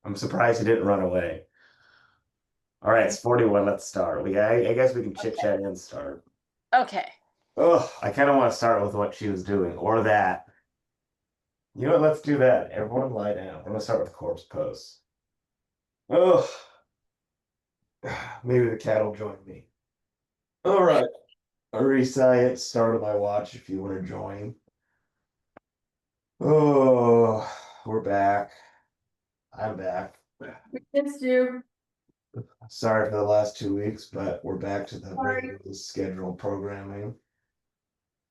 I'm surprised he didn't run away. All right, it's 41. Let's start. I guess we can chit Okay. chat and start. Okay. Oh, I kind of want to start with what she was doing, or that. You know what? Let's do that. Everyone lie down. I'm gonna start with corpse pose. Oh, maybe the cat will join me. All right. Arisai at start of my watch if you want to join. Oh, we're back. I'm back. Missed you. Sorry for the last 2 weeks, but we're back to the Sorry. regular scheduled programming.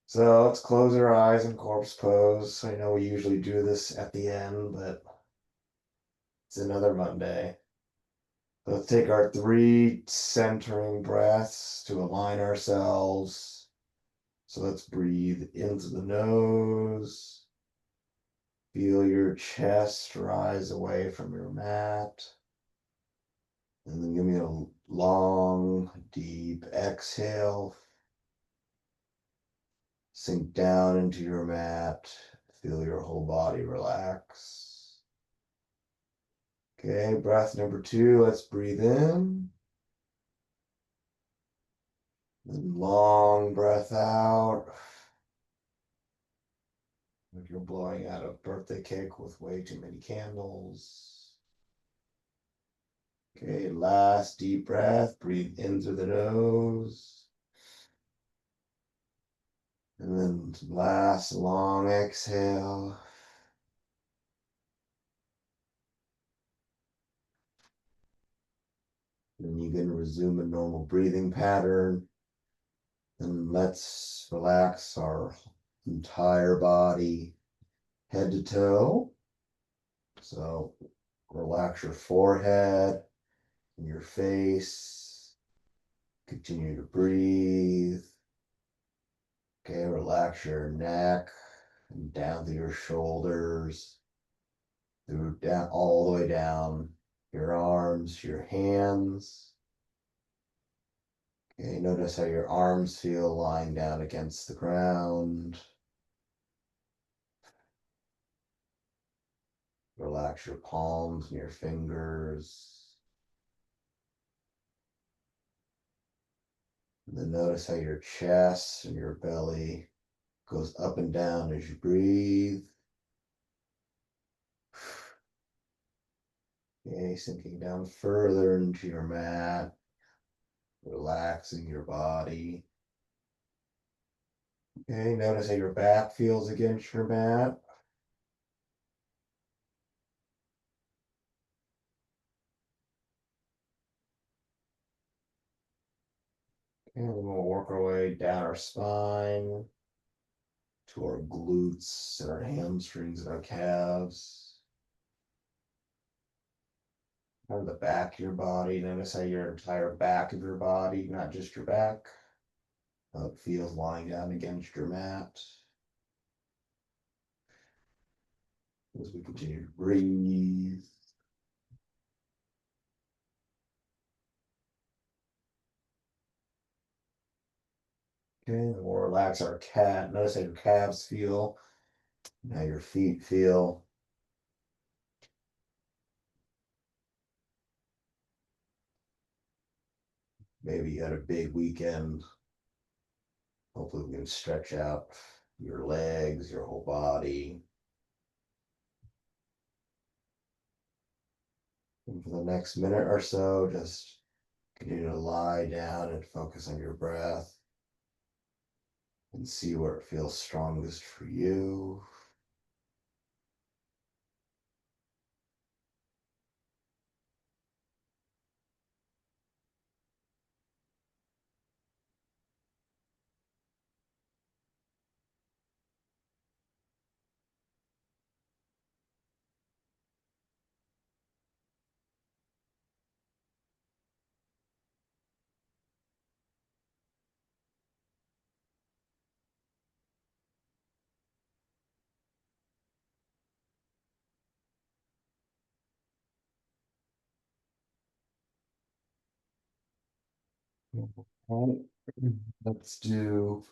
So let's close our eyes and corpse pose. I know we usually do this at the end, but it's another Monday. Let's take our three centering breaths to align ourselves. So let's breathe into the nose. Feel your chest rise away from your mat. And then give me a long, deep exhale. Sink down into your mat. Feel your whole body relax. Okay, breath number two. Let's breathe in. Then long breath out. Like you're blowing out a birthday cake with way too many candles. Okay, last deep breath. Breathe in through the nose. And then last long exhale. Then you can resume a normal breathing pattern. And let's relax our entire body, head to toe. So relax your forehead and your face. Continue to breathe. Okay, relax your neck and down through your shoulders, through down all the way down your arms, your hands. Okay, notice how your arms feel lying down against the ground. Relax your palms and your fingers. And then notice how your chest and your belly goes up and down as you breathe. Okay, sinking down further into your mat, relaxing your body. Okay, notice how your back feels against your mat. And then we'll work our way down our spine to our glutes and our hamstrings and our calves. On the back of your body, notice how your entire back of your body, not just your back, how it feels lying down against your mat. As we continue to breathe. Okay, then we'll relax our cat. Notice how your calves feel, and how your feet feel. Maybe you had a big weekend. Hopefully, we can stretch out your legs, your whole body. And for the next minute or so, just continue to lie down and focus on your breath and see where it feels strongest for you. All right. Let's do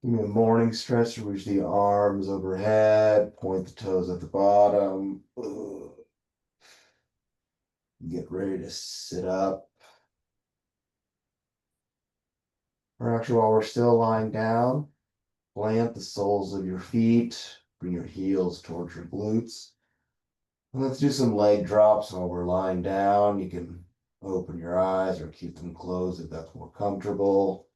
give me a morning stretch. Reach the arms overhead, point the toes at the bottom. Ugh. Get ready to sit up. Or actually, while we're still lying down, plant the soles of your feet, bring your heels towards your glutes. And let's do some leg drops while we're lying down. You can open your eyes or keep them closed if that's more comfortable.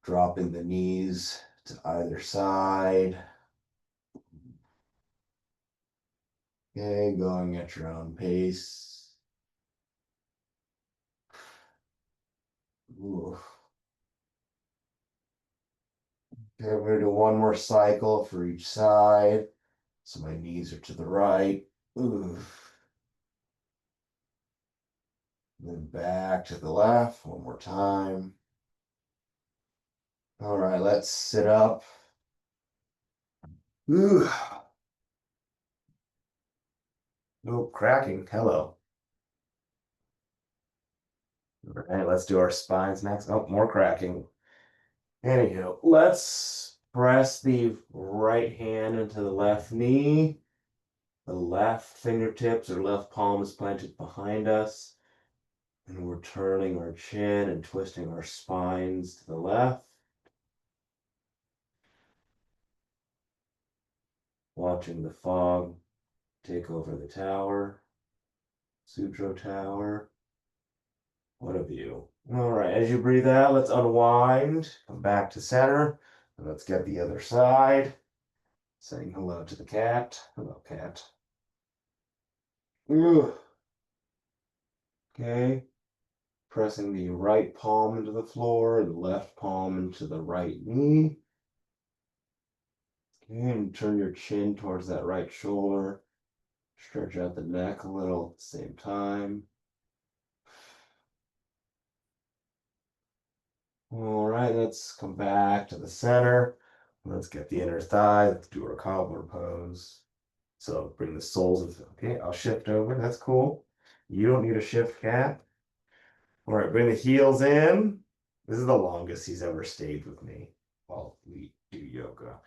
Dropping the knees to either side. Okay, going at your own pace. Ooh. Okay, we're gonna do one more cycle for each side. So my knees are to the right. Ooh. Then back to the left one more time. All right, let's sit up. Ooh. Oh, cracking. Hello. All right, let's do our spines next. Oh, more cracking. Anywho, let's press the right hand into the left knee. The left fingertips or left palm is planted behind us. And we're turning our chin and twisting our spines to the left. Watching the fog take over the tower. Sutro Tower. What a view. All right, as you breathe out, let's unwind, come back to center, and let's get the other side. Saying hello to the cat. Hello, cat. Ooh. Okay. Pressing the right palm into the floor and the left palm into the right knee. Okay, and turn your chin towards that right shoulder. Stretch out the neck a little at the same time. All right, let's come back to the center. Let's get the inner thigh. Let's do our cobbler pose. So bring the soles of, okay, I'll shift over. That's cool. You don't need a shift, cat. All right, bring the heels in. This is the longest he's ever stayed with me while we do yoga.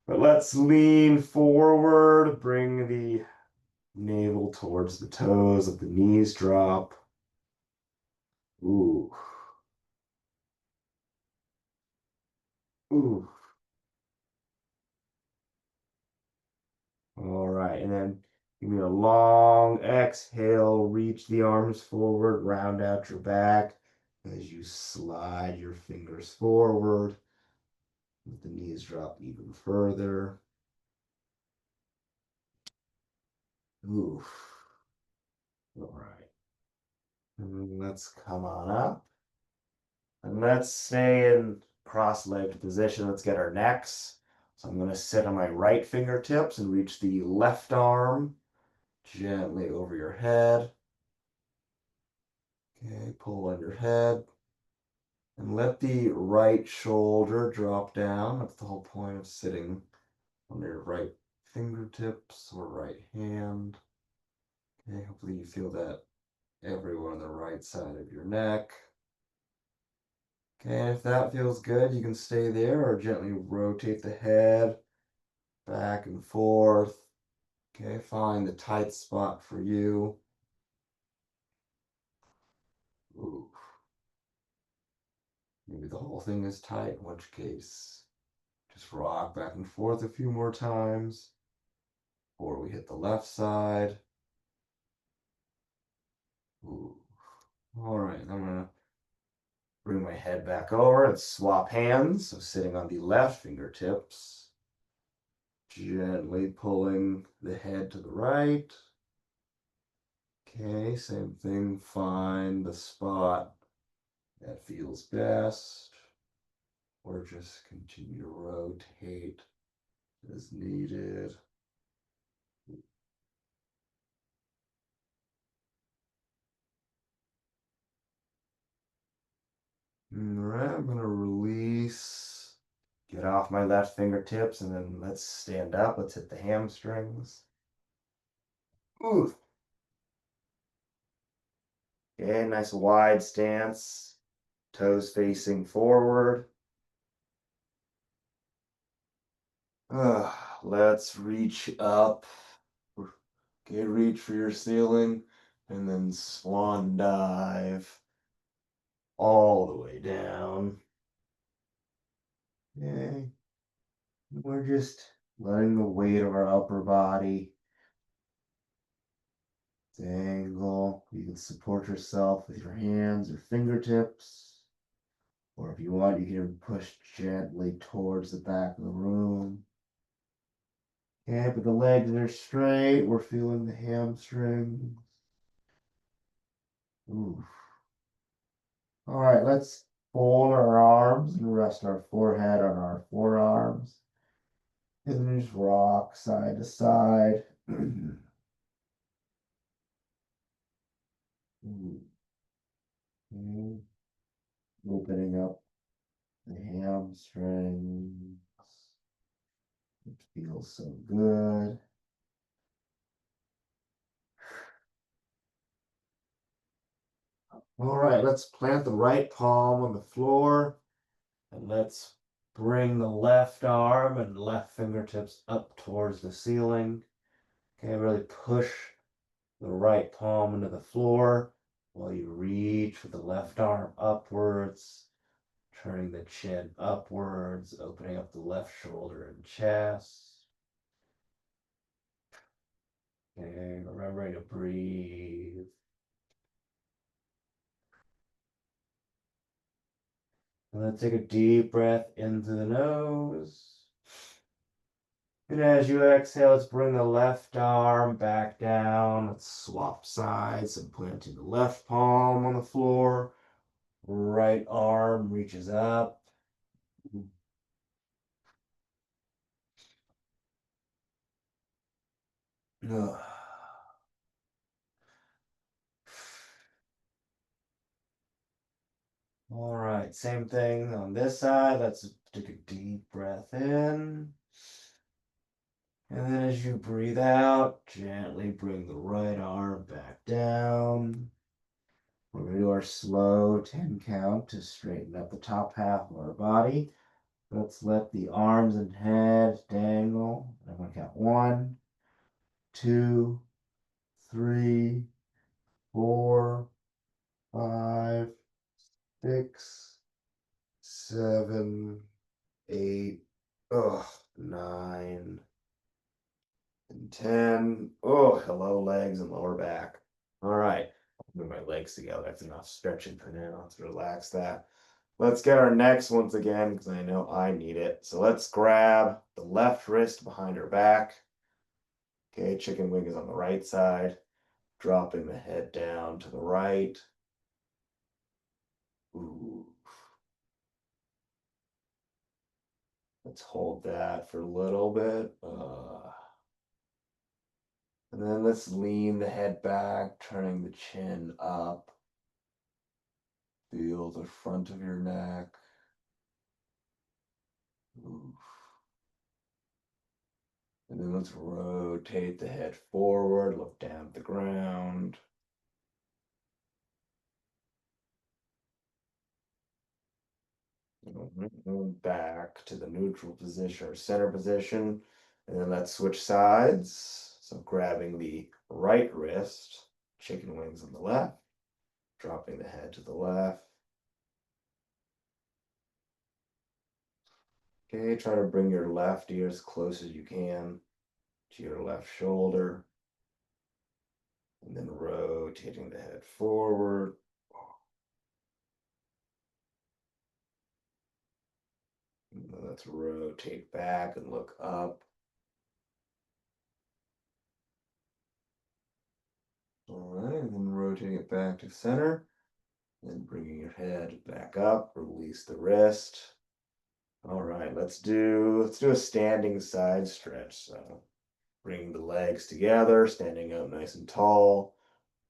But let's lean forward, bring the navel towards the toes, let the knees drop. Ooh. Ooh. All right, and then give me a long exhale, reach the arms forward, round out your back as you slide your fingers forward. Let the knees drop even further. Ooh. All right. And let's come on up. And let's stay in cross-legged position. Let's get our necks. So I'm going to sit on my right fingertips and reach the left arm gently over your head. Okay, pull on your head. And let the right shoulder drop down. That's the whole point of sitting on your right fingertips or right hand. Okay, hopefully you feel that everywhere on the right side of your neck. Okay, if that feels good, you can stay there or gently rotate the head back and forth. Okay, find the tight spot for you. Ooh. Maybe the whole thing is tight, in which case, just rock back and forth a few more times. Or we hit the left side. Ooh. All right, I'm gonna bring my head back over and swap hands. So sitting on the left fingertips, gently pulling the head to the right. Okay, same thing. Find the spot that feels best, or just continue to rotate as needed. All right, I'm gonna release. Get off my left fingertips, and then let's stand up. Let's hit the hamstrings. Ooh. Okay, nice wide stance. Toes facing forward. Let's reach up. Okay, reach for your ceiling. And then swan dive all the way down. Okay. We're just letting the weight of our upper body dangle. You can support yourself with your hands or fingertips. Or if you want, you can even push gently towards the back of the room. Okay, but the legs are straight. We're feeling the hamstrings. Oof. All right, let's fold our arms and rest our forehead on our forearms. And then just rock side to side. Okay. Opening up the hamstrings. It feels so good. All right, let's plant the right palm on the floor and let's bring the left arm and left fingertips up towards the ceiling. Okay, really push the right palm into the floor while you reach with the left arm upwards, turning the chin upwards, opening up the left shoulder and chest. Okay, remembering to breathe. And let's take a deep breath into the nose. And as you exhale, let's bring the left arm back down. Let's swap sides and planting the left palm on the floor. Right arm reaches up. Ugh. All right, same thing on this side. Let's take a deep breath in. And then as you breathe out, gently bring the right arm back down. We're going to do our slow 10 count to straighten up the top half of our body. Let's let the arms and head dangle. I'm going to count 1, 2, 3, 4, 5, 6, 7, 8, 9, and 10. Oh, hello, legs and lower back. All right, move my legs together. That's enough stretching for now. Let's relax that. Let's get our necks once again because I know I need it. So let's grab the left wrist behind our back. Okay, chicken wing is on the right side, dropping the head down to the right. Ooh. Let's hold that for a little bit. And then let's lean the head back, turning the chin up. Feel the front of your neck. Ooh. And then let's rotate the head forward, look down at the ground. Back to the neutral position or center position. And then let's switch sides. So grabbing the right wrist, chicken wings on the left, dropping the head to the left. Okay, try to bring your left ear as close as you can to your left shoulder. And then rotating the head forward. And then let's rotate back and look up. All right, and then rotating it back to center. Then bringing your head back up, release the wrist. All right, let's do a standing side stretch. So bring the legs together, standing up nice and tall.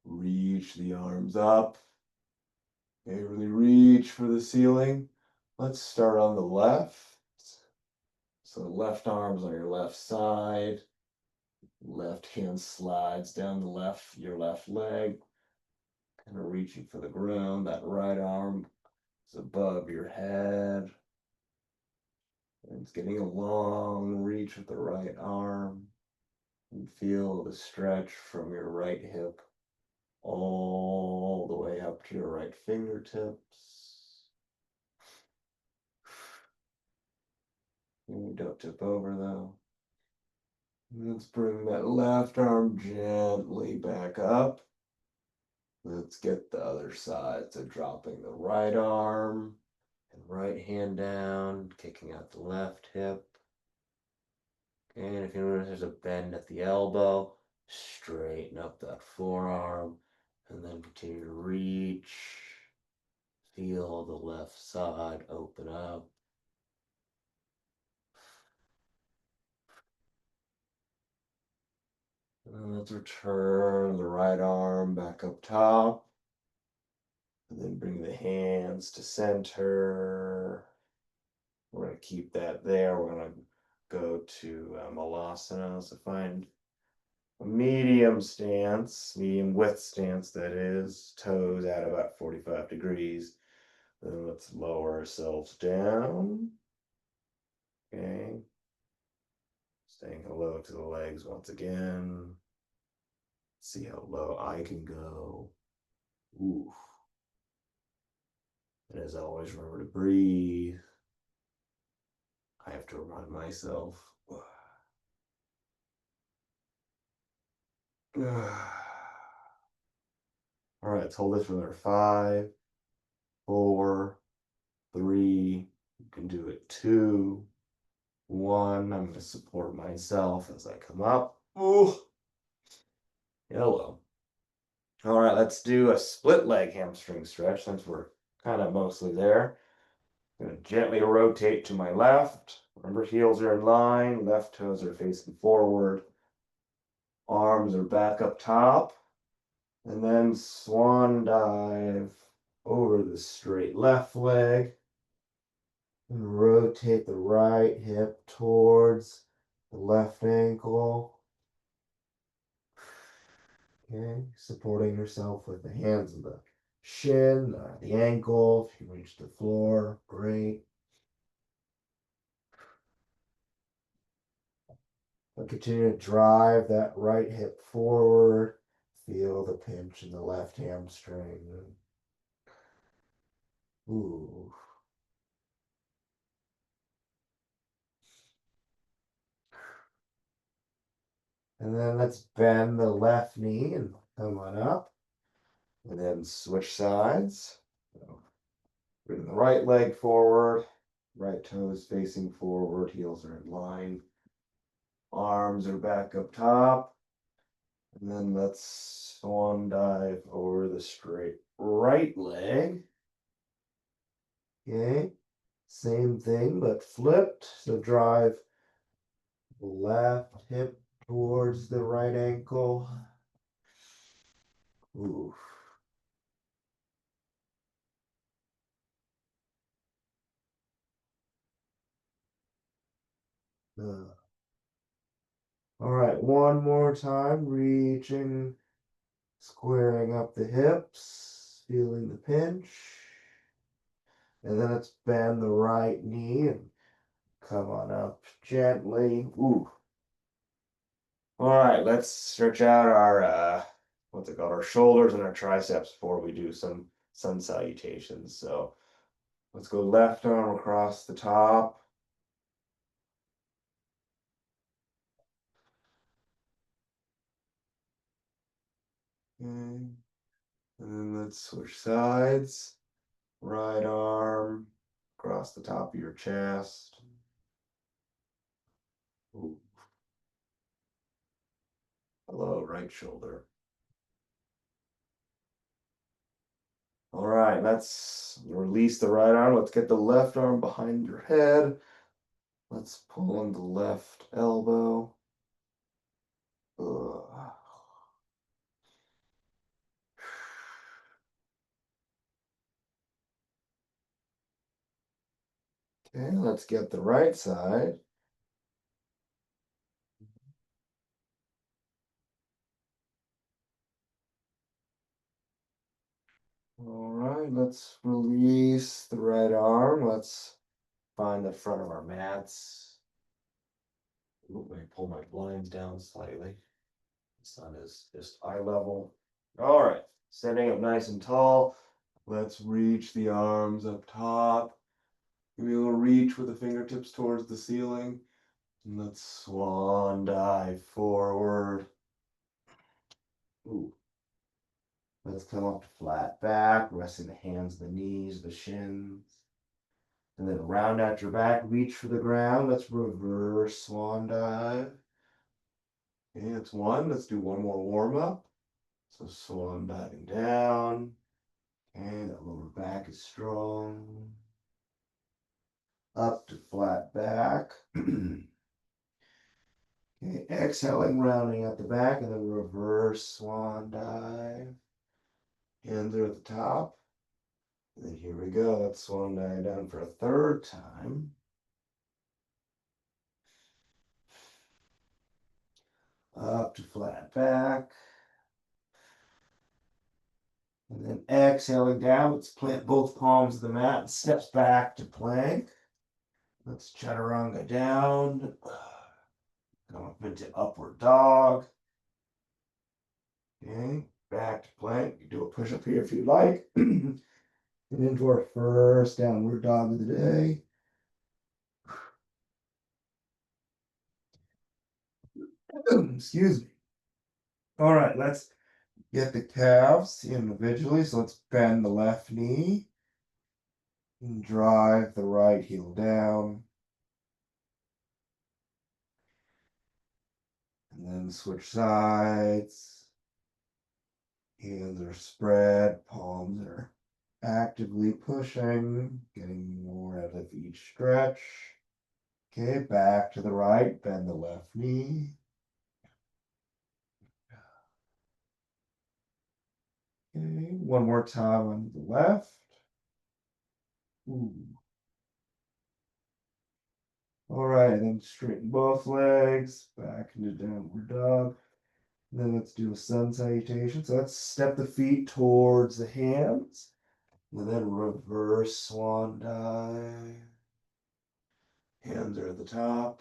Reach the arms up. Okay, really reach for the ceiling. Let's start on the left. So left arm's on your left side. Left hand slides down your left leg. Kind of reaching for the ground. That right arm is above your head. And it's getting a long reach with the right arm. And feel the stretch from your right hip all the way up to your right fingertips. Don't tip over though. Let's bring that left arm gently back up. Let's get the other side. So dropping the right arm and right hand down, kicking out the left hip. And if you notice there's a bend at the elbow, straighten up that forearm and then continue to reach. Feel the left side open up. And let's return the right arm back up top. And then bring the hands to center. We're going to keep that there. We're going to go to Malasana. So find a medium stance, medium width stance that is, toes at about 45 degrees. Then let's lower ourselves down. Okay. Saying hello to the legs once again. See how low I can go. Ooh. And as always, remember to breathe. I have to remind myself. All right, let's hold this for another 5, 4, 3. You can do it 2, 1. I'm going to support myself as I come up. Ooh. Hello. All right, let's do a split leg hamstring stretch since we're kind of mostly there. I'm going to gently rotate to my left. Remember, heels are in line, left toes are facing forward. Arms are back up top. And then swan dive over the straight left leg. And rotate the right hip towards the left ankle. Okay, supporting yourself with the hands of the shin, the ankle. If you reach the floor, great. But continue to drive that right hip forward. Feel the pinch in the left hamstring. Ooh. And then let's bend the left knee and come on up. And then switch sides. So bring the right leg forward, right toes facing forward, heels are in line. Arms are back up top. And then let's swan dive over the straight right leg. Okay. Same thing, but flipped. So drive the left hip towards the right ankle. Ooh. All right, one more time, reaching, squaring up the hips, feeling the pinch. And then let's bend the right knee and come on up gently. Ooh. All right, let's stretch out our, what's it called, our shoulders and our triceps before we do some sun salutations. So let's go left arm across the top. Okay. And then let's switch sides. Right arm across the top of your chest. Ooh. Hello, right shoulder. All right, let's release the right arm. Let's get the left arm behind your head. Let's pull on the left elbow. Ugh. Okay, let's get the right side. All right, let's release the right arm. Let's find the front of our mats. Ooh, let me pull my blinds down slightly. The sun is just eye level. All right, standing up nice and tall. Let's reach the arms up top. Give me a little reach with the fingertips towards the ceiling. And let's swan dive forward. Ooh. Let's come up to flat back, resting the hands, the knees, the shins. And then round out your back, reach for the ground. Let's reverse swan dive. Okay, that's one. Let's do one more warm up. So swan diving down. And that lower back is strong. Up to flat back. Okay, exhaling, rounding at the back, and then reverse swan dive. Hands are at the top. And then here we go. Let's swan dive down for a third time. Up to flat back. And then exhaling down, let's plant both palms of the mat and steps back to plank. Let's chaturanga down. Come up into upward dog. Okay, back to plank. You do a push up here if you like. And into our first downward dog of the day. Excuse me. All right, let's get the calves individually. So let's bend the left knee and drive the right heel down. And then switch sides. Hands are spread, palms are actively pushing, getting more out of each stretch. Okay, back to the right, bend the left knee. Okay, one more time on the left. Ooh. All right, then straighten both legs, back into downward dog. And then let's do a sun salutation. So let's step the feet towards the hands, and then reverse swan dive. Hands are at the top.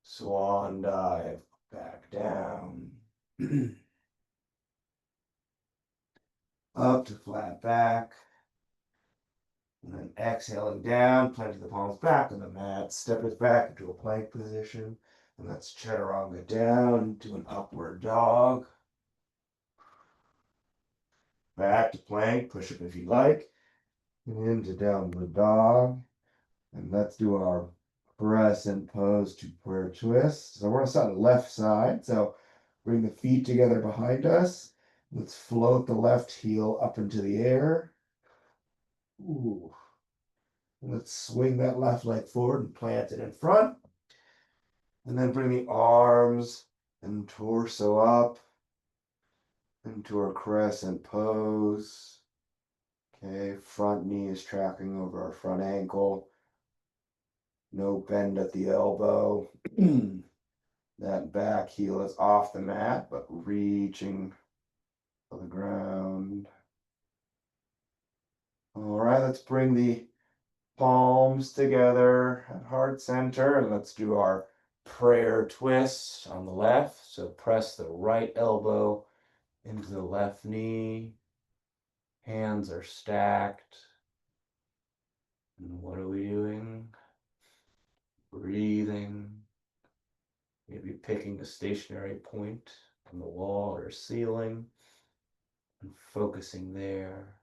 Swan dive, back down. Up to flat back. And then exhaling down, planting the palms back on the mat, step it back into a plank position. And that's chaturanga down to an upward dog. Back to plank, push up if you like. And into downward dog. And let's do our crescent pose to prayer twist. So we're gonna start on the left side. So bring the feet together behind us. Let's float the left heel up into the air. Ooh. Let's swing that left leg forward and plant it in front. And then bring the arms and torso up into our crescent pose. Okay, front knee is tracking over our front ankle. No bend at the elbow. That back heel is off the mat, but reaching for the ground. All right, let's bring the palms together at heart center, and let's do our prayer twist on the left. So press the right elbow into the left knee. Hands are stacked. And what are we doing? Breathing. Maybe picking a stationary point on the wall or ceiling and focusing there.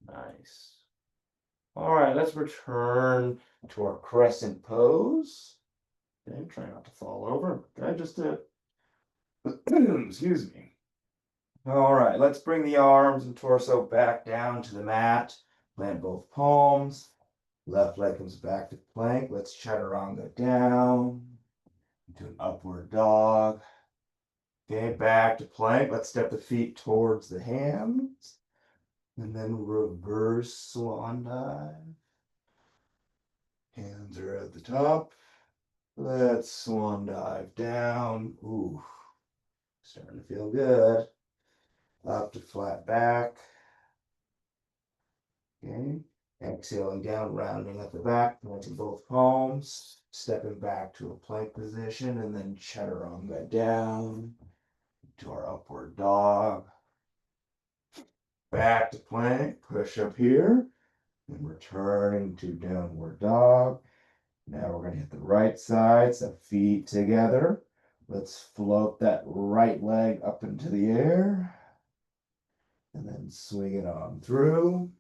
Nice. All right, let's return to our crescent pose. Okay, try not to fall over. Okay, just to, excuse me. All right, let's bring the arms and torso back down to the mat. Plant both palms. Left leg comes back to plank. Let's chaturanga down into an upward dog. Okay, back to plank. Let's step the feet towards the hands. And then reverse swan dive. Hands are at the top. Let's swan dive down. Ooh, starting to feel good. Up to flat back. Okay. Exhaling down, rounding at the back, planting both palms, stepping back to a plank position, and then chaturanga down. to our upward dog. Back to plank, push up here, and returning to downward dog. Now we're gonna hit the right side, so feet together. Let's float that right leg up into the air. And then swing it on through.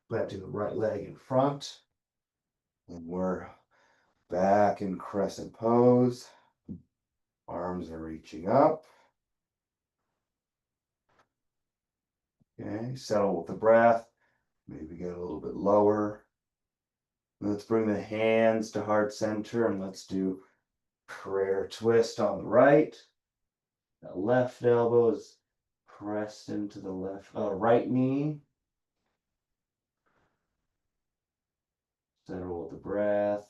Planting the right leg in front. And we're back in crescent pose. Arms are reaching up. Okay, settle with the breath. Maybe get a little bit lower. Let's bring the hands to heart center and let's do prayer twist on the right. That left elbow is pressed into the right knee. Settle with the breath.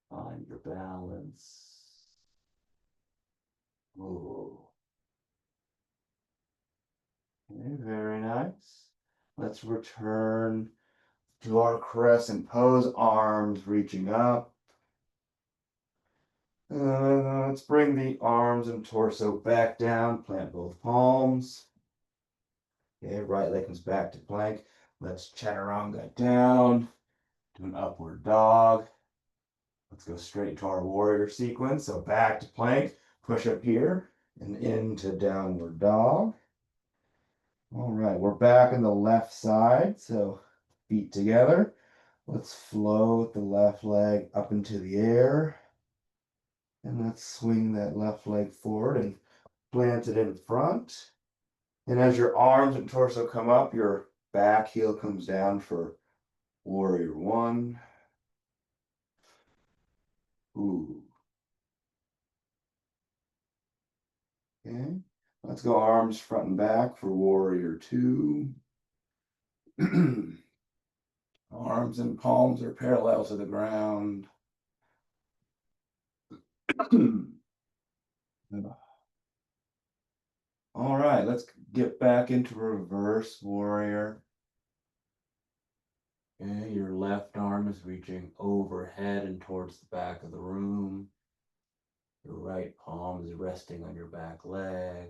Find your balance. Ooh. Okay, very nice. Let's return to our crescent pose, arms reaching up. And let's bring the arms and torso back down, plant both palms. Okay, right leg comes back to plank. Let's chaturanga down to an upward dog. Let's go straight to our warrior sequence. So back to plank, push up here and into downward dog. All right, we're back on the left side, so feet together. Let's float the left leg up into the air. And let's swing that left leg forward and plant it in front. And as your arms and torso come up, your back heel comes down for warrior one. Ooh. Okay. Let's go arms front and back for warrior two. Arms and palms are parallel to the ground. All right, let's get back into reverse warrior. Okay, your left arm is reaching overhead and towards the back of the room. Your right palm is resting on your back leg.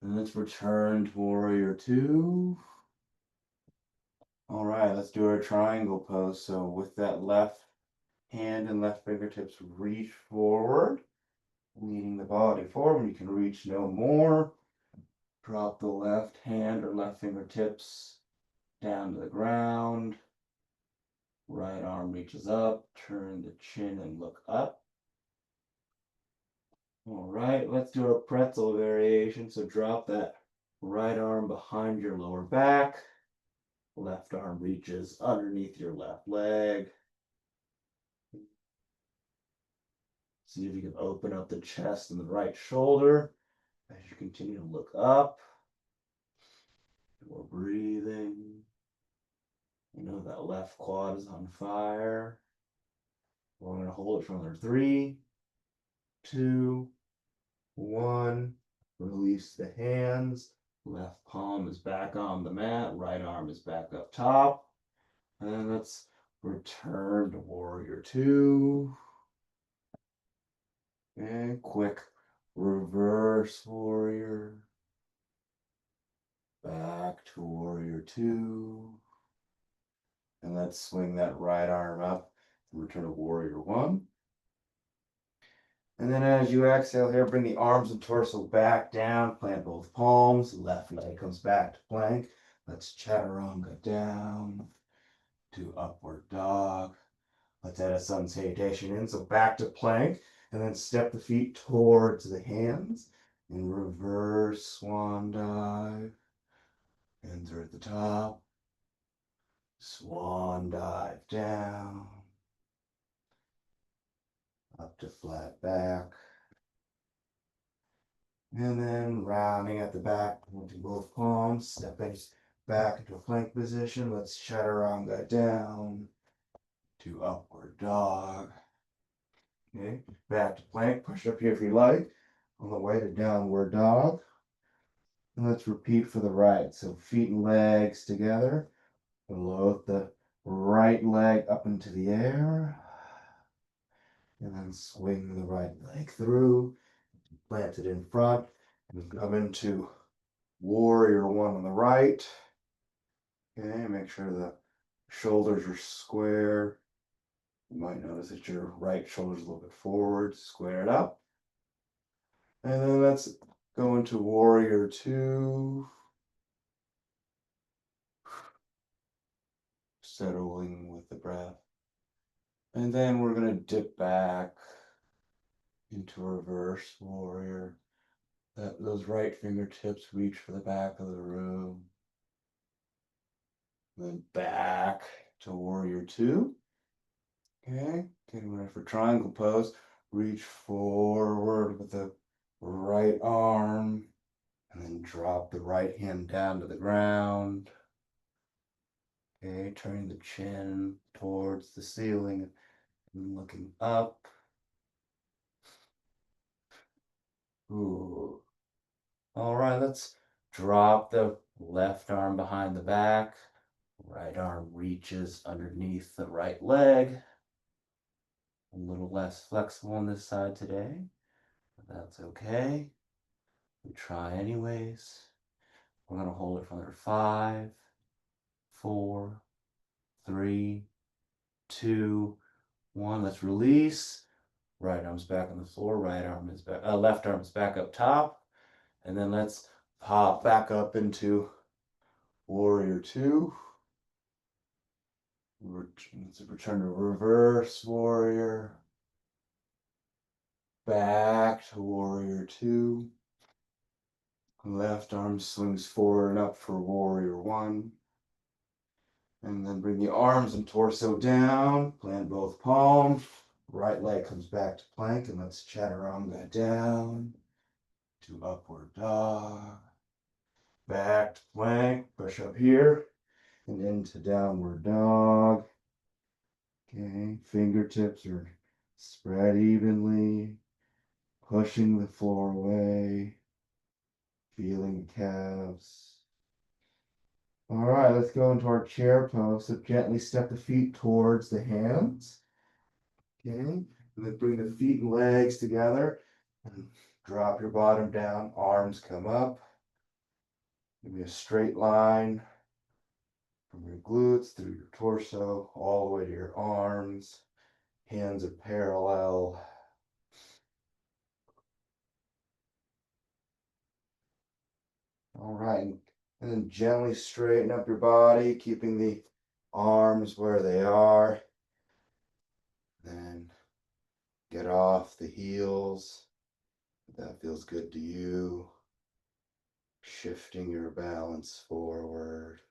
And let's return to warrior two. All right, let's do our triangle pose. So with that left hand and left fingertips, reach forward, leaning the body forward. You can reach no more. Drop the left hand or left fingertips down to the ground. Right arm reaches up, turn the chin and look up. All right, let's do a pretzel variation. So drop that right arm behind your lower back. Left arm reaches underneath your left leg. See if you can open up the chest and the right shoulder as you continue to look up. We're breathing. You know that left quad is on fire. We're going to hold it for another 3, 2, 1. Release the hands. Left palm is back on the mat. Right arm is back up top. And let's return to warrior two. And quick reverse warrior. Back to warrior two. And let's swing that right arm up and return to warrior one. And then as you exhale here, bring the arms and torso back down, plant both palms, left leg comes back to plank. Let's chaturanga down to upward dog. Let's add a sun salutation in, so back to plank, and then step the feet towards the hands in reverse swan dive. Hands are at the top. Swan dive down. Up to flat back. And then rounding at the back, pointing both palms, stepping back into a plank position. Let's chaturanga down to upward dog. Okay, back to plank, push up here if you like. On the way to downward dog. And let's repeat for the right. So feet and legs together. Float the right leg up into the air. And then swing the right leg through. planted in front, and come into warrior one on the right. Okay, make sure the shoulders are square. You might notice that your right shoulder's a little bit forward, square it up. And then let's go into warrior two. Settling with the breath. And then we're going to dip back into reverse warrior. Those right fingertips reach for the back of the room. Then back to warrior two. Okay, getting ready for triangle pose. Reach forward with the right arm. And then drop the right hand down to the ground. Okay, turning the chin towards the ceiling and looking up. Ooh. All right, let's drop the left arm behind the back. Right arm reaches underneath the right leg. A little less flexible on this side today, but that's okay. We try anyways. We're going to hold it for another 5, 4, 3, 2, 1. Let's release. Right arm's back on the floor. Right arm is back. Left arm is back up top. And then let's pop back up into warrior two. Let's return to reverse warrior. Back to warrior two. Left arm swings forward and up for warrior one. And then bring the arms and torso down. Plant both palms. Right leg comes back to plank. And let's chaturanga down to upward dog. Back to plank. Push up here. And into downward dog. Okay, fingertips are spread evenly, pushing the floor away, feeling the calves. All right, let's go into our chair pose. So gently step the feet towards the hands. Okay, and then bring the feet and legs together and drop your bottom down. Arms come up. Give me a straight line from your glutes through your torso, all the way to your arms. Hands are parallel. All right, and then gently straighten up your body, keeping the arms where they are. Then get off the heels. If that feels good to you. Shifting your balance forward.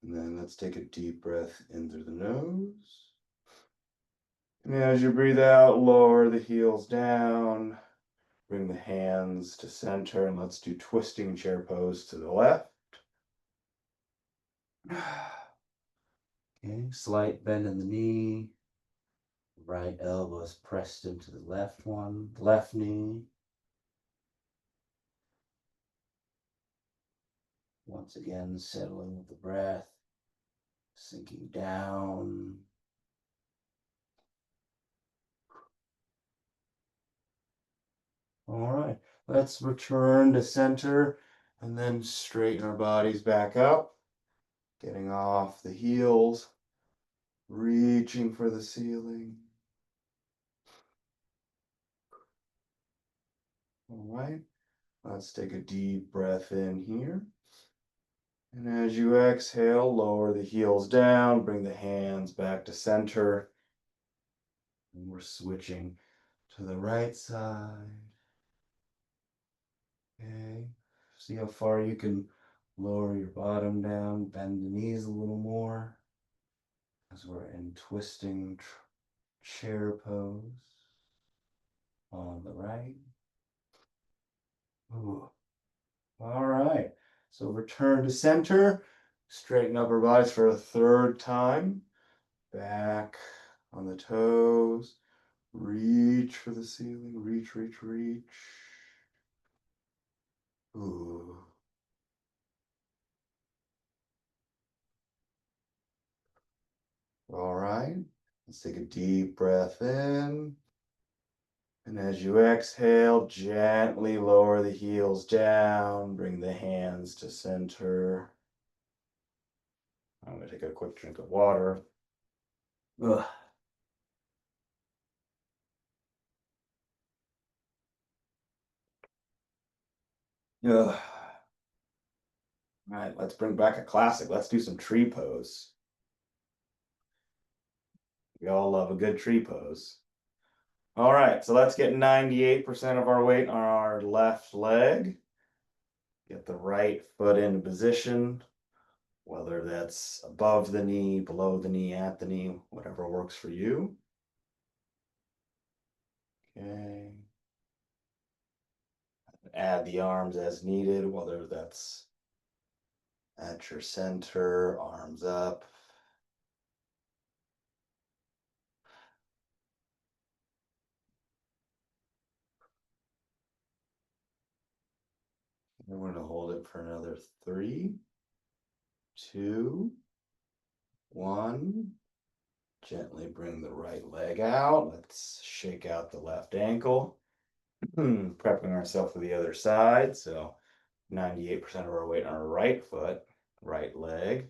And then let's take a deep breath in through the nose. And as you breathe out, lower the heels down. Bring the hands to center, and let's do twisting chair pose to the left. Okay, slight bend in the knee. Right elbow is pressed into the left one, left knee. Once again, settling with the breath, sinking down. All right, let's return to center and then straighten our bodies back up, getting off the heels, reaching for the ceiling. All right, let's take a deep breath in here. And as you exhale, lower the heels down, bring the hands back to center. And we're switching to the right side. Okay, see how far you can lower your bottom down, bend the knees a little more as we're in twisting chair pose on the right. Ooh. All right, so return to center, straighten upper bodies for a third time, back on the toes, reach for the ceiling, reach, reach, reach. Ooh. All right, Let's take a deep breath in. And as you exhale, gently lower the heels down, bring the hands to center. I'm going to take a quick drink of water. Ugh. Ugh. All right, let's bring back a classic. Let's do some tree pose. We all love a good tree pose. All right, so let's get 98% of our weight on our left leg. Get the right foot into position, whether that's above the knee, below the knee, at the knee, whatever works for you. Okay. Add the arms as needed, whether that's at your center, arms up. And we're going to hold it for another 3, 2, 1. Gently bring the right leg out. Let's shake out the left ankle. Prepping ourselves for the other side. So 98% of our weight on our right foot, right leg.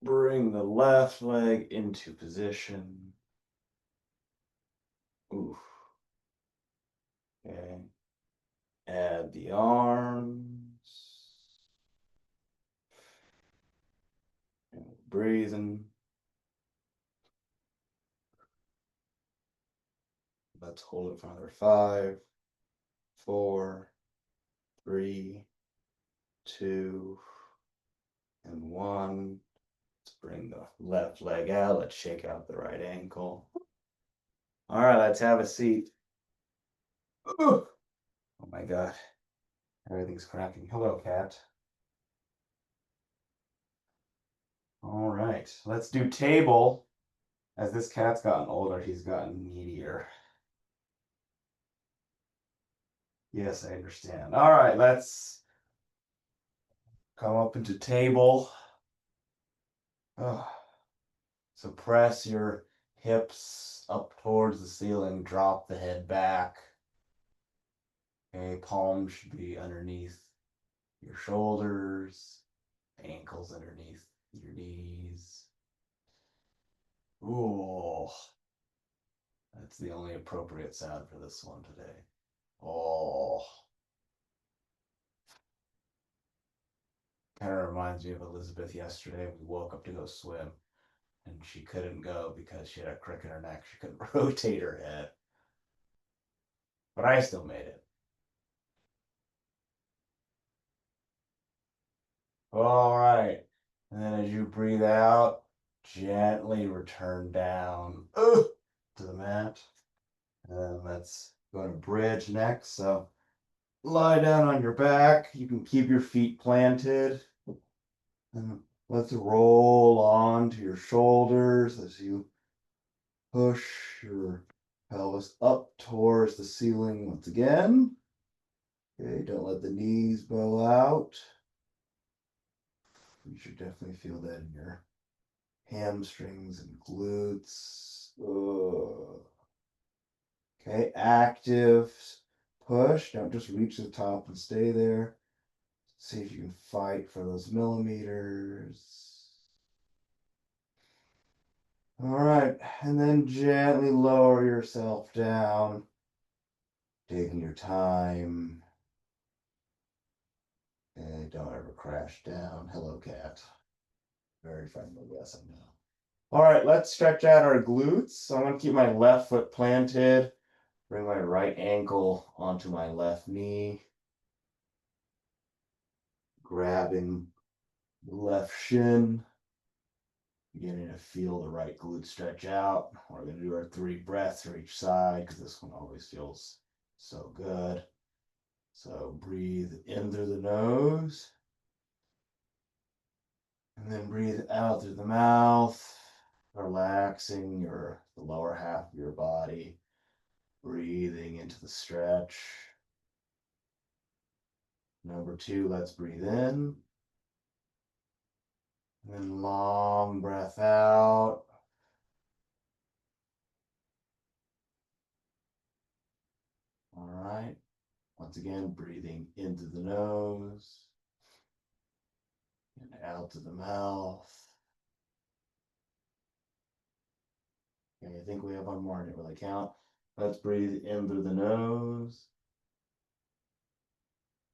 Bring the left leg into position. Oof. Okay. Add the arms. And breathing. Let's hold it for another 5, 4, 3, 2, and 1. Let's bring the left leg out. Let's shake out the right ankle. All right, let's have a seat. Oh my God. Everything's cracking. Hello, cat. All right, let's do table. As this cat's gotten older, he's gotten needier. Yes, I understand. All right, let's come up into table. Oh. So press your hips up towards the ceiling, drop the head back. Okay, palms should be underneath your shoulders, ankles underneath your knees. Ooh, that's the only appropriate sound for this one today. Oh, kind of reminds me of Elizabeth yesterday. We woke up to go swim, and she couldn't go because she had a crick in her neck. She couldn't rotate her head. But I still made it. All right. And then as you breathe out, gently return down to the mat. And let's go to bridge next. So lie down on your back. You can keep your feet planted. And let's roll on to your shoulders as you push your pelvis up towards the ceiling once again. Okay, don't let the knees bow out. You should definitely feel that in your hamstrings and glutes. Ugh. Okay, active push. Don't just reach the top and stay there. See if you can fight for those millimeters. All right, and then gently lower yourself down, taking your time. And don't ever crash down. Hello, cat. Very friendly, yes, I know. All right, let's stretch out our glutes. So I'm going to keep my left foot planted. Bring my right ankle onto my left knee. Grabbing the left shin. Beginning to feel the right glute stretch out. We're going to do our 3 breaths for each side because this one always feels so good. So breathe in through the nose. And then breathe out through the mouth, relaxing the lower half of your body. Breathing into the stretch. Number 2, let's breathe in. And then long breath out. Once again, breathing into the nose and out to the mouth. Okay, I think we have one more. I didn't really count. Let's breathe in through the nose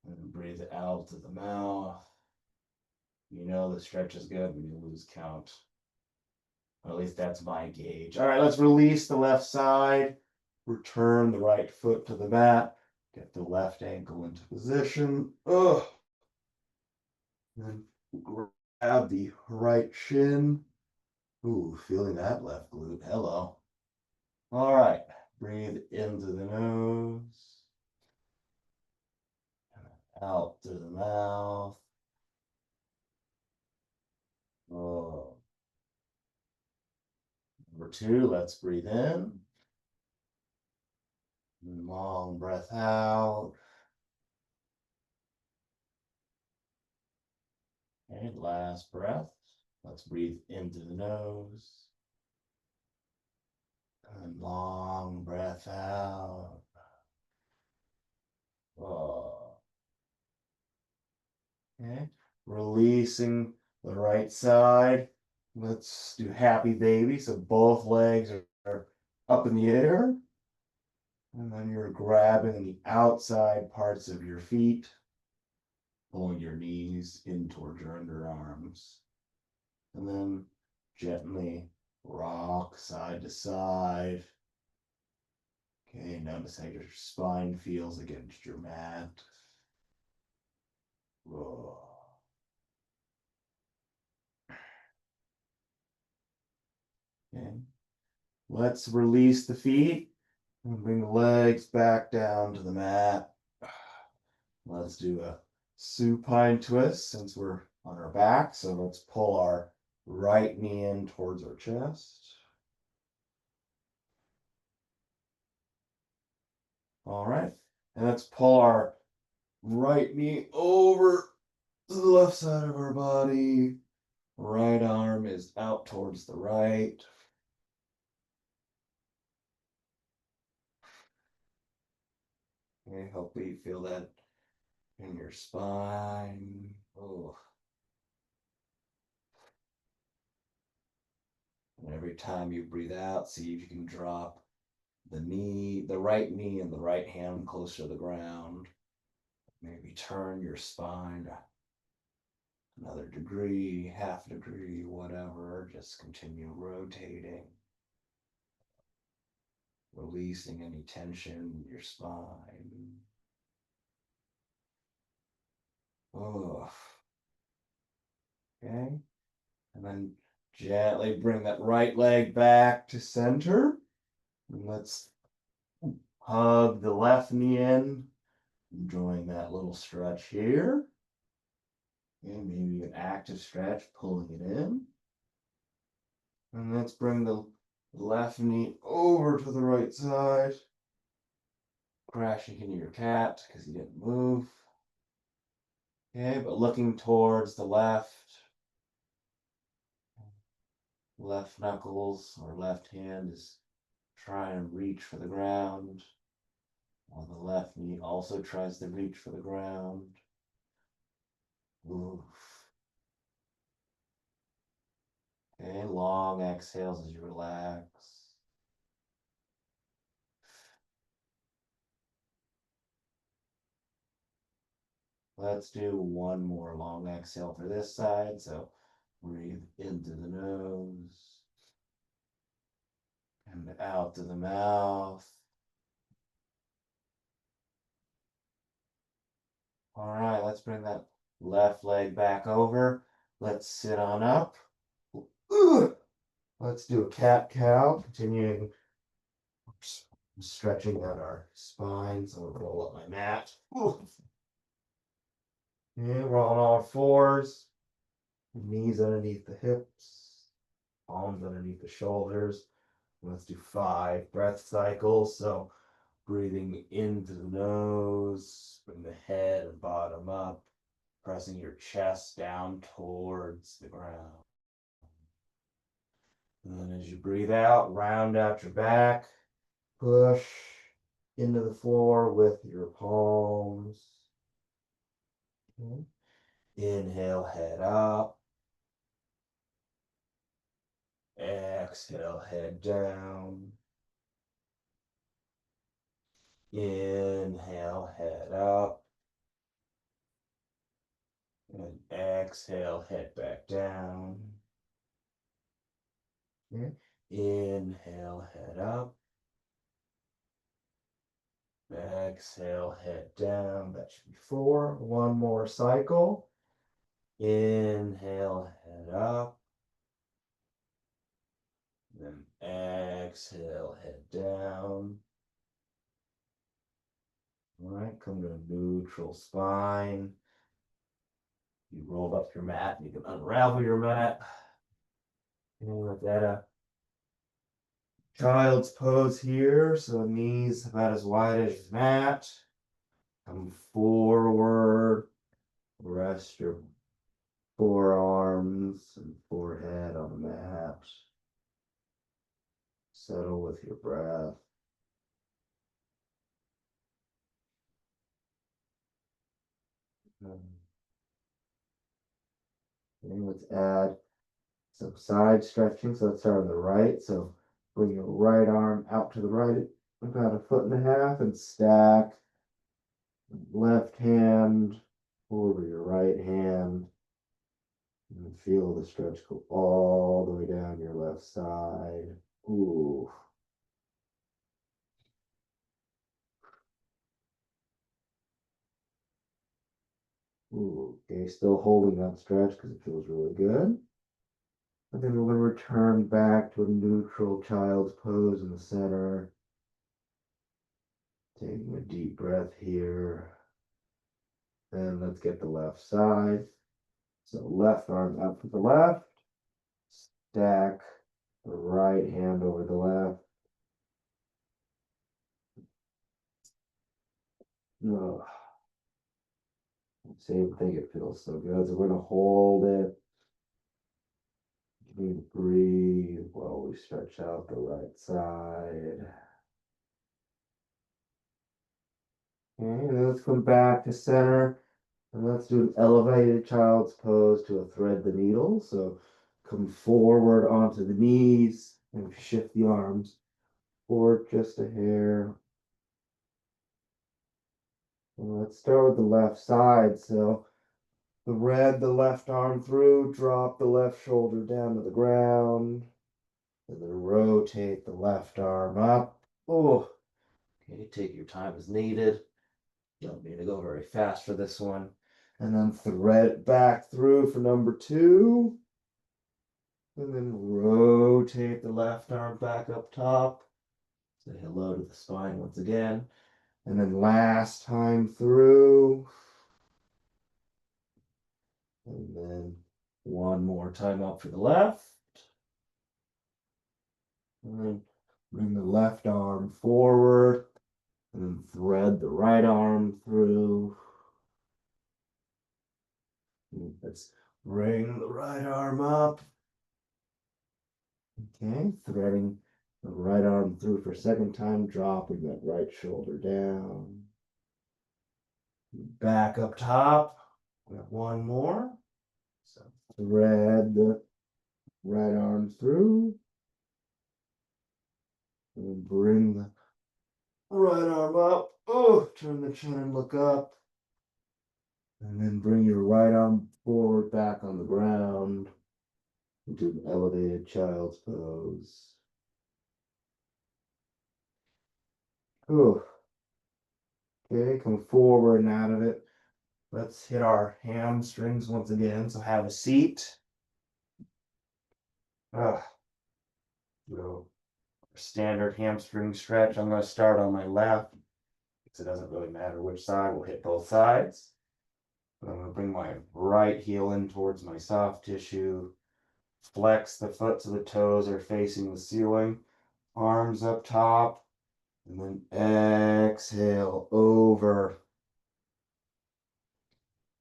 and breathe out to the mouth. You know the stretch is good when you lose count. Or at least that's my gauge. All right, let's release the left side. Return the right foot to the mat. Get the left ankle into position. Ugh. And then grab the right shin. Ooh, feeling that left glute. Hello. All right, breathe into the nose. Out through the mouth. Oh. Number 2, let's breathe in. Long breath out. And last breath. Let's breathe into the nose. And long breath out. Oh. Okay. Releasing the right side. Let's do happy baby. So both legs are up in the air. And then you're grabbing the outside parts of your feet, pulling your knees in towards your underarms. And then gently rock side to side. Okay, notice how your spine feels against your mat. Whoa. Okay, let's release the feet and bring the legs back down to the mat. Let's do a supine twist since we're on our back. So let's pull our right knee in towards our chest. All right, and let's pull our right knee over to the left side of our body. Right arm is out towards the right. Okay, hopefully you feel that in your spine. Oh. And every time you breathe out, see if you can drop the right knee and the right hand closer to the ground. Maybe turn your spine another degree, half a degree, whatever. Just continue rotating, releasing any tension in your spine. Oh. Okay. And then gently bring that right leg back to center. And let's hug the left knee in. Enjoying that little stretch here. And maybe an active stretch, pulling it in. And let's bring the left knee over to the right side. Crashing into your cat because you didn't move. Okay, but looking towards the left. Left knuckles or left hand is trying to reach for the ground, while the left knee also tries to reach for the ground. Oof. Okay, long exhales as you relax. Let's do one more long exhale for this side. So breathe into the nose and out to the mouth. All right, let's bring that left leg back over. Let's sit on up. Let's do a cat-cow, continuing stretching out our spine. So I'll roll up my mat. Yeah, we're on all fours. Knees underneath the hips. Palms underneath the shoulders. Let's do 5 breath cycles. So breathing into the nose, bring the head and bottom up, pressing your chest down towards the ground. And then as you breathe out, round out your back, push, into the floor with your palms. Okay. Inhale, head up. Exhale, head down. Inhale, head up. And exhale, head back down. Okay. Inhale, head up. Exhale, head down. That should be 4. One more cycle. Inhale, head up. Then exhale, head down. All right, come to a neutral spine. You rolled up your mat, you can unravel your mat. And with that, child's pose here. So knees about as wide as your mat. Come forward. Rest your forearms and forehead on the mat. Settle with your breath. And let's add some side stretching. So let's start on the right. So bring your right arm out to the right about 1.5 feet and stack left hand over your right hand. And feel the stretch go all the way down your left side. Ooh. Ooh. Okay, still holding that stretch because it feels really good. And then we're going to return back to a neutral child's pose in the center. Taking a deep breath here. And let's get the left side. So left arm up to the left. Stack the right hand over the left. Ugh. Same thing, it feels so good. So we're going to hold it. We breathe while we stretch out the right side. Okay, and then let's come back to center. And let's do an elevated child's pose to a thread the needle. So come forward onto the knees and shift the arms forward just a hair. And let's start with the left side. So thread the left arm through, drop the left shoulder down to the ground, and then rotate the left arm up. Oh, okay, take your time as needed. Don't need to go very fast for this one. And then thread it back through for number 2. And then rotate the left arm back up top. Say hello to the spine once again. And then last time through. And then one more time up for the left. And then bring the left arm forward. And then thread the right arm through. Let's bring the right arm up. Okay, threading the right arm through for a second time, dropping that right shoulder down. Back up top. We got one more. So thread the right arm through. And bring the right arm up. Oh, turn the chin and look up. And then bring your right arm forward back on the ground into an elevated child's pose. Oh, okay, come forward and out of it. Let's hit our hamstrings once again. So have a seat. So standard hamstring stretch. I'm going to start on my left because it doesn't really matter which side. We'll hit both sides. I'm going to bring my right heel in towards my soft tissue. Flex the foot so the toes are facing the ceiling. Arms up top. And then exhale over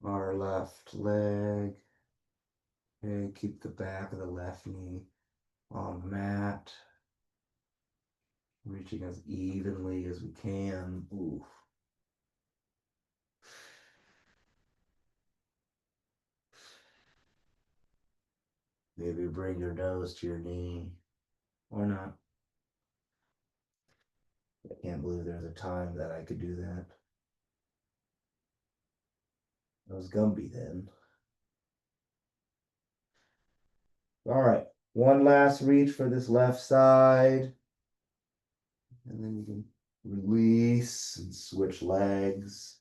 our left leg. Okay, keep the back of the left knee on the mat. Reaching as evenly as we can. Ooh. Maybe bring your nose to your knee. Or not. I can't believe there's a time that I could do that. I was Gumby then. All right. One last reach for this left side. And then you can release and switch legs.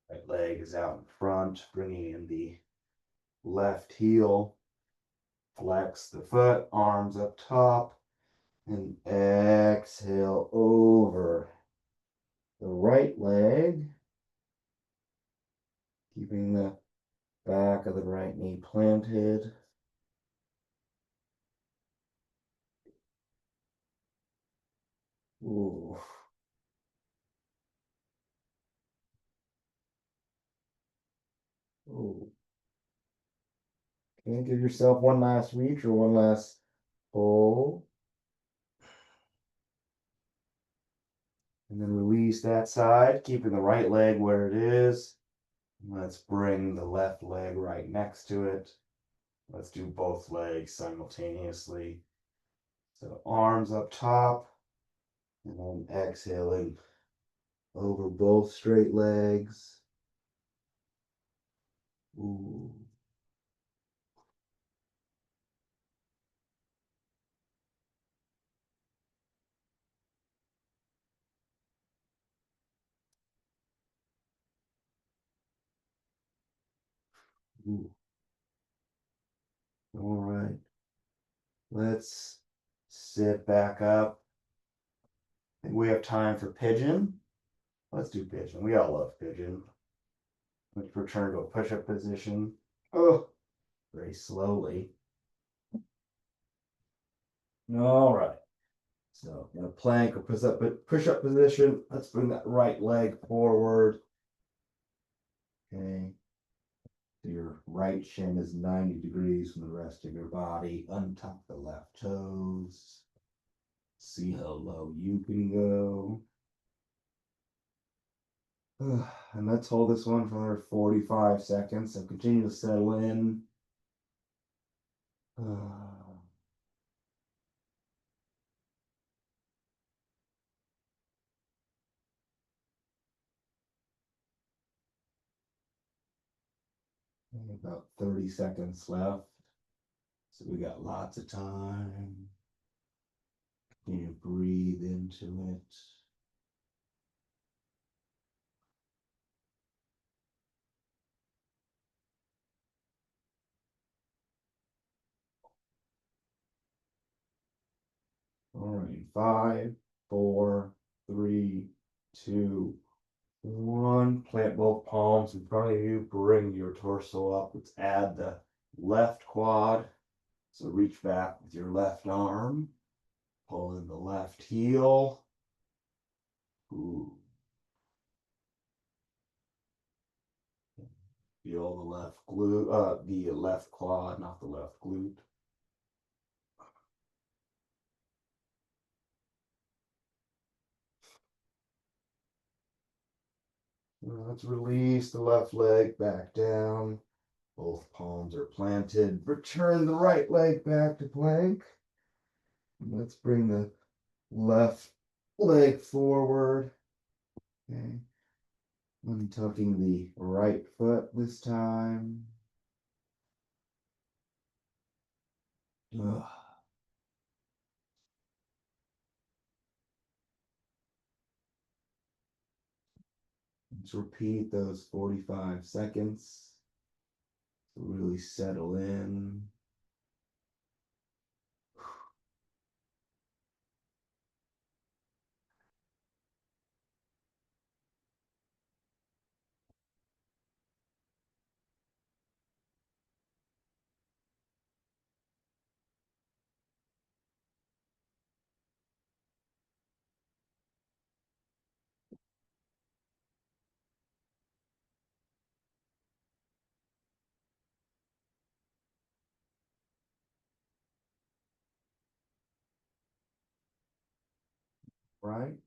Right leg is out in front, bringing in the left heel. Flex the foot, arms up top, and exhale over the right leg, keeping the back of the right knee planted. Ooh. Ooh. Can you give yourself one last reach or one last pull? And then release that side, keeping the right leg where it is. Let's bring the left leg right next to it. Let's do both legs simultaneously. So arms up top, and then exhaling over both straight legs. Ooh. Ooh. All right. Let's sit back up. I think we have time for pigeon. Let's do pigeon. We all love pigeon. Let's return to a push-up position. Oh, very slowly. All right. So in a plank or push-up position, let's bring that right leg forward. Okay. So your right shin is 90 degrees from the rest of your body. Untuck the left toes. See how low you can go. And let's hold this one for another 45 seconds. So continue to settle in. About 30 seconds left. So we got lots of time. Continue to breathe into it. All right, 5, 4, 3, 2, 1. Plant both palms in front of you. Bring your torso up. Let's add the left quad. So reach back with your left arm. Pull in the left heel. Ooh. Feel the left glute, the left quad, not the left glute. Let's release the left leg back down. Both palms are planted. Return the right leg back to plank. Let's bring the left leg forward. Okay. Untucking the right foot this time. Ugh. Let's repeat those 45 seconds to really settle in. Right?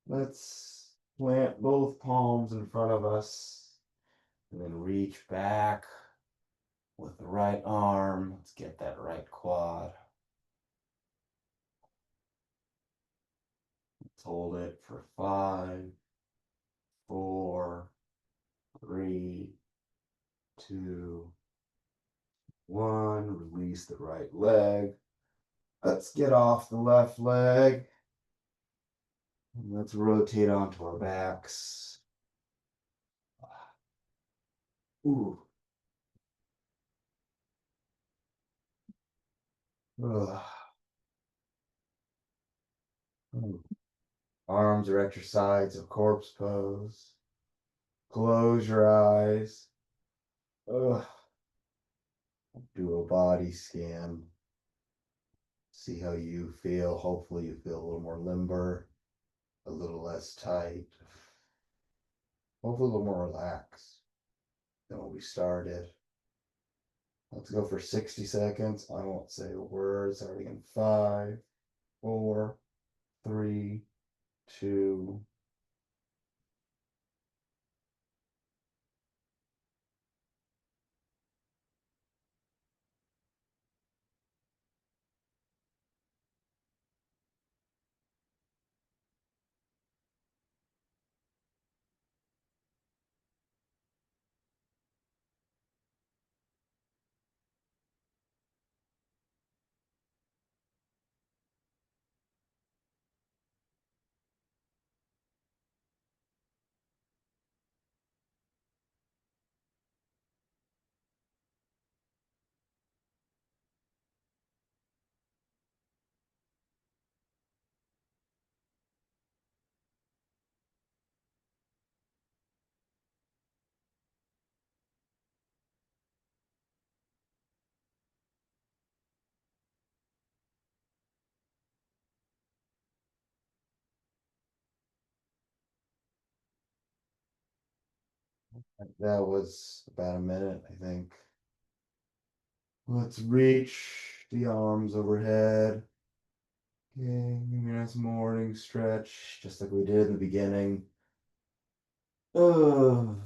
Let's plant both palms in front of us and then reach back with the right arm. Let's get that right quad. Let's hold it for 5, 4, 3, 2, 1. Release the right leg. Let's get off the left leg. And let's rotate onto our backs. Ooh. Ugh. Ooh. Arms are at your sides of corpse pose. Close your eyes. Ugh. Do a body scan. See how you feel. Hopefully you feel a little more limber, a little less tight. Hopefully a little more relaxed than when we started. Let's go for 60 seconds. I won't say a word. Starting in 5, 4, 3, 2. That was about a minute, I think. Let's reach the arms overhead. Okay, give me a nice morning stretch, just like we did in the beginning. Rotating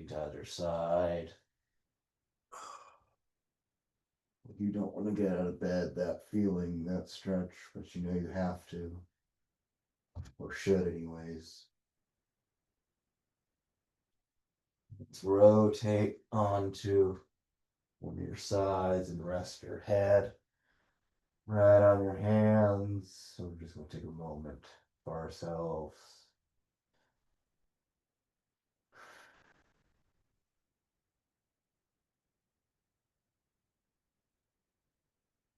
to other side. You don't want to get out of bed, that feeling, that stretch, but you know you have to, or should anyways. Let's rotate onto one of your sides and rest your head right on your hands. So we're just going to take a moment for ourselves.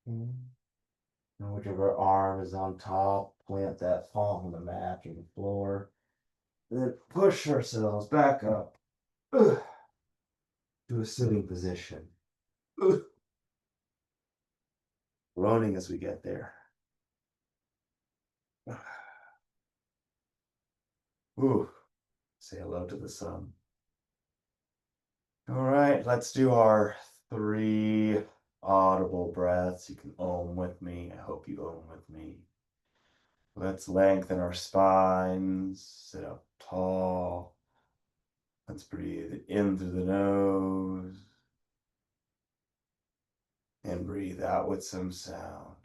And whichever arm is on top, plant that palm on the mat or the floor. Then push ourselves back up to a sitting position. Groaning as we get there. Ooh, say hello to the sun. All right, let's do our 3 audible breaths. You can ohm with me. I hope you ohm with me. Let's lengthen our spines, sit up tall. Let's breathe in through the nose and breathe out with some sound.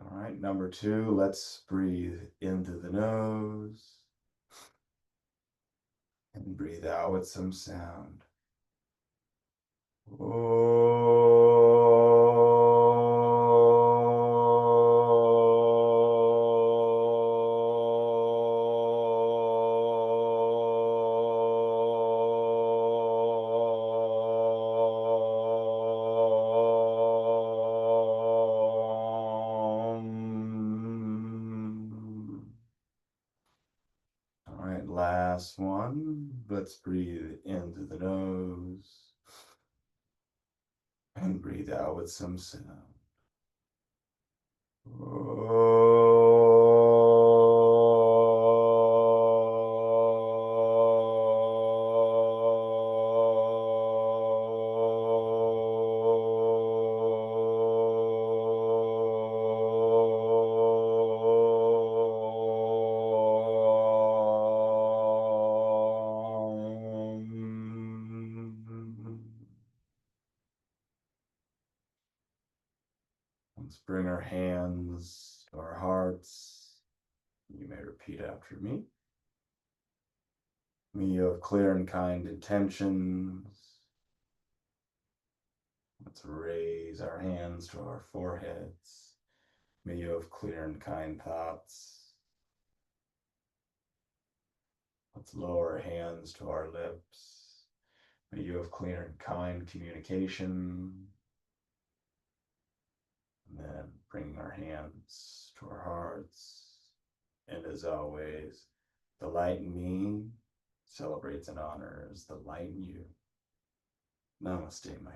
All right, number 2, let's breathe in through the nose and breathe out with some sound. All right, last one. Let's breathe in through the nose and breathe out with some sound. Let's bring our hands to our hearts. You may repeat after me. May you have clear and kind intentions. Let's raise our hands to our foreheads. May you have clear and kind thoughts. Let's lower our hands to our lips. May you have clear and kind communication. And then bringing our hands to our hearts. And as always, the light in me celebrates and honors the light in you. Namaste, my